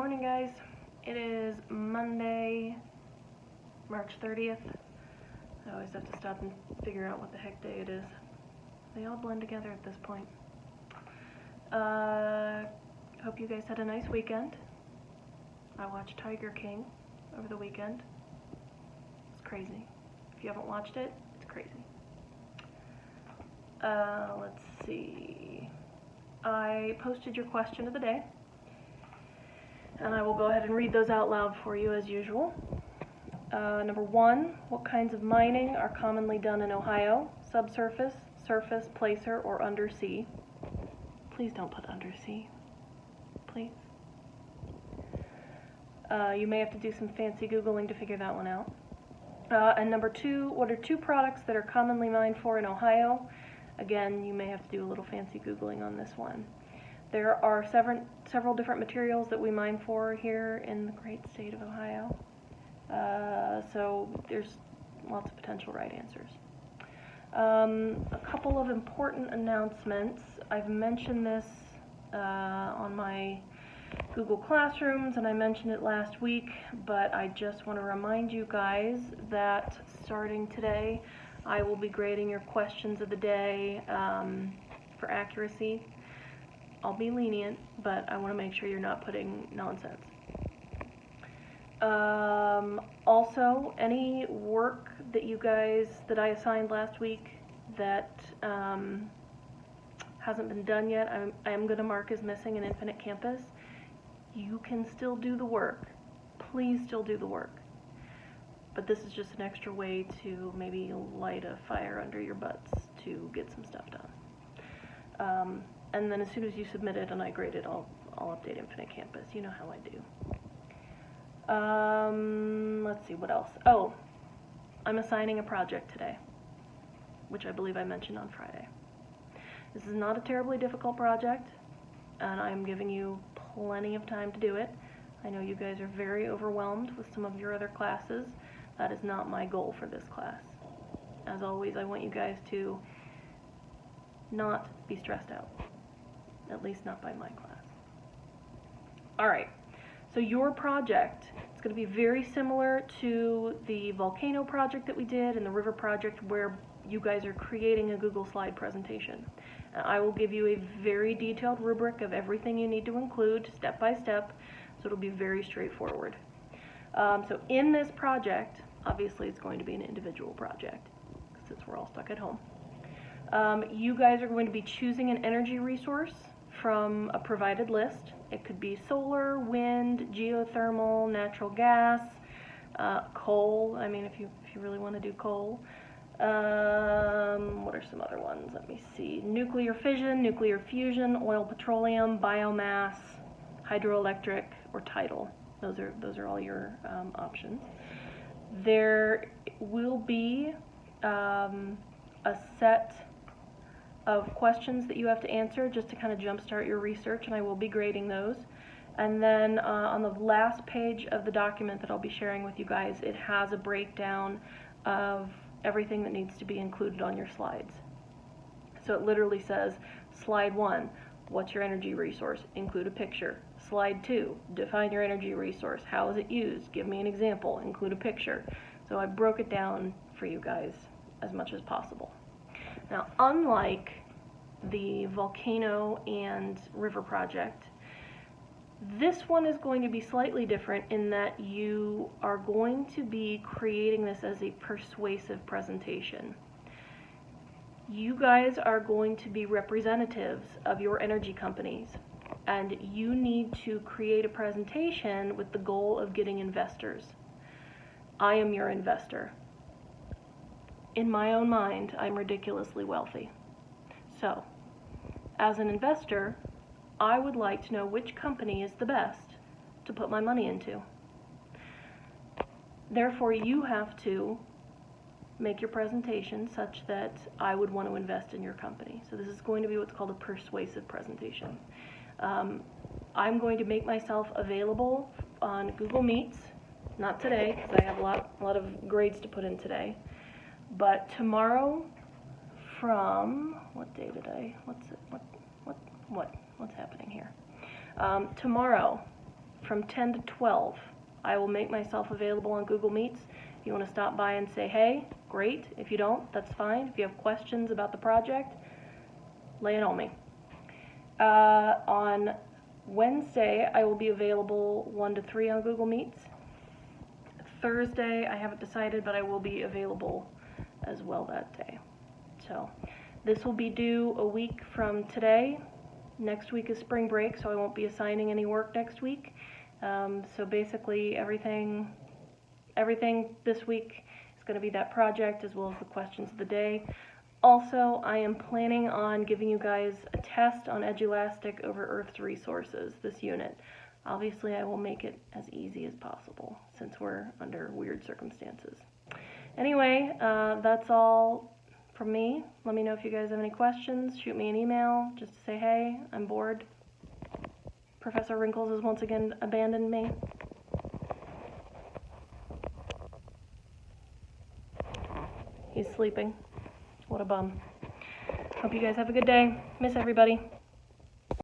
Morning, guys. It is Monday, March 30th. I always have to stop and figure out what the heck day it is. They all blend together at this point. Hope you guys had a nice weekend. I watched Tiger King over the weekend. It's crazy. If you haven't watched it, it's crazy. Let's see. I posted your question of the day, and I will go ahead and read those out loud for you as usual. Number 1, what kinds of mining are commonly done in Ohio? Subsurface, surface, placer, or undersea? Please don't put undersea. Please. You may have to do some fancy Googling to figure that one out. And number 2, what are 2 products that are commonly mined for in Ohio? Again, you may have to do a little fancy Googling on this one. There are several different materials that we mine for here in the great state of Ohio. So there's lots of potential right answers. A couple of important announcements. I've mentioned this on my Google Classrooms, and I mentioned it last week, but I just want to remind you guys that starting today, I will be grading your questions of the day for accuracy. I'll be lenient, but I want to make sure you're not putting nonsense. Also, any work that I assigned last week that hasn't been done yet, I am going to mark as missing in Infinite Campus. You can still do the work. Please still do the work. But this is just an extra way to maybe light a fire under your butts to get some stuff done. And then as soon as you submit it and I grade it, I'll update Infinite Campus. You know how I do. Let's see, what else? Oh, I'm assigning a project today, which I believe I mentioned on Friday. This is not a terribly difficult project, and I'm giving you plenty of time to do it. I know you guys are very overwhelmed with some of your other classes. That is not my goal for this class. As always, I want you guys to not be stressed out. At least not by my class. Alright, so your project, it's going to be very similar to the volcano project that we did and the river project where you guys are creating a Google slide presentation. I will give you a very detailed rubric of everything you need to include step by step, so it'll be very straightforward. So in this project, obviously it's going to be an individual project since we're all stuck at home. You guys are going to be choosing an energy resource from a provided list. It could be solar, wind, geothermal, natural gas, coal. I mean, if you really want to do coal. What are some other ones? Let me see. Nuclear fission, nuclear fusion, oil, petroleum, biomass, hydroelectric, or tidal. Those are all your options. There will be a set of questions that you have to answer just to kind of jumpstart your research, and I will be grading those. And then on the last page of the document that I'll be sharing with you guys, it has a breakdown of everything that needs to be included on your slides. So it literally says, slide 1, what's your energy resource? Include a picture. Slide 2, define your energy resource. How is it used? Give me an example. Include a picture. So I broke it down for you guys as much as possible. Now, unlike the volcano and river project, this one is going to be slightly different in that you are going to be creating this as a persuasive presentation. You guys are going to be representatives of your energy companies, and you need to create a presentation with the goal of getting investors. I am your investor. In my own mind, I'm ridiculously wealthy. So, as an investor, I would like to know which company is the best to put my money into. Therefore, you have to make your presentation such that I would want to invest in your company. So this is going to be what's called a persuasive presentation. I'm going to make myself available on Google Meets, not today, because I have a lot of grades to put in today. But tomorrow from, what day did I, what's happening here? Tomorrow from 10 to 12. I will make myself available on Google Meets. If you want to stop by and say hey, great. If you don't, that's fine. If you have questions about the project, lay it on me. On Wednesday, I will be available 1 to 3 on Google Meets. Thursday, I haven't decided, but I will be available as well that day. So this will be due a week from today. Next week is spring break, so I won't be assigning any work next week. So basically everything this week is going to be that project as well as the questions of the day. Also, I am planning on giving you guys a test on Edulastic over Earth's resources, this unit. Obviously, I will make it as easy as possible since we're under weird circumstances. Anyway, that's all from me. Let me know if you guys have any questions. Shoot me an email just to say, hey, I'm bored. Professor Wrinkles has once again abandoned me. He's sleeping. What a bum. Hope you guys have a good day. Miss everybody.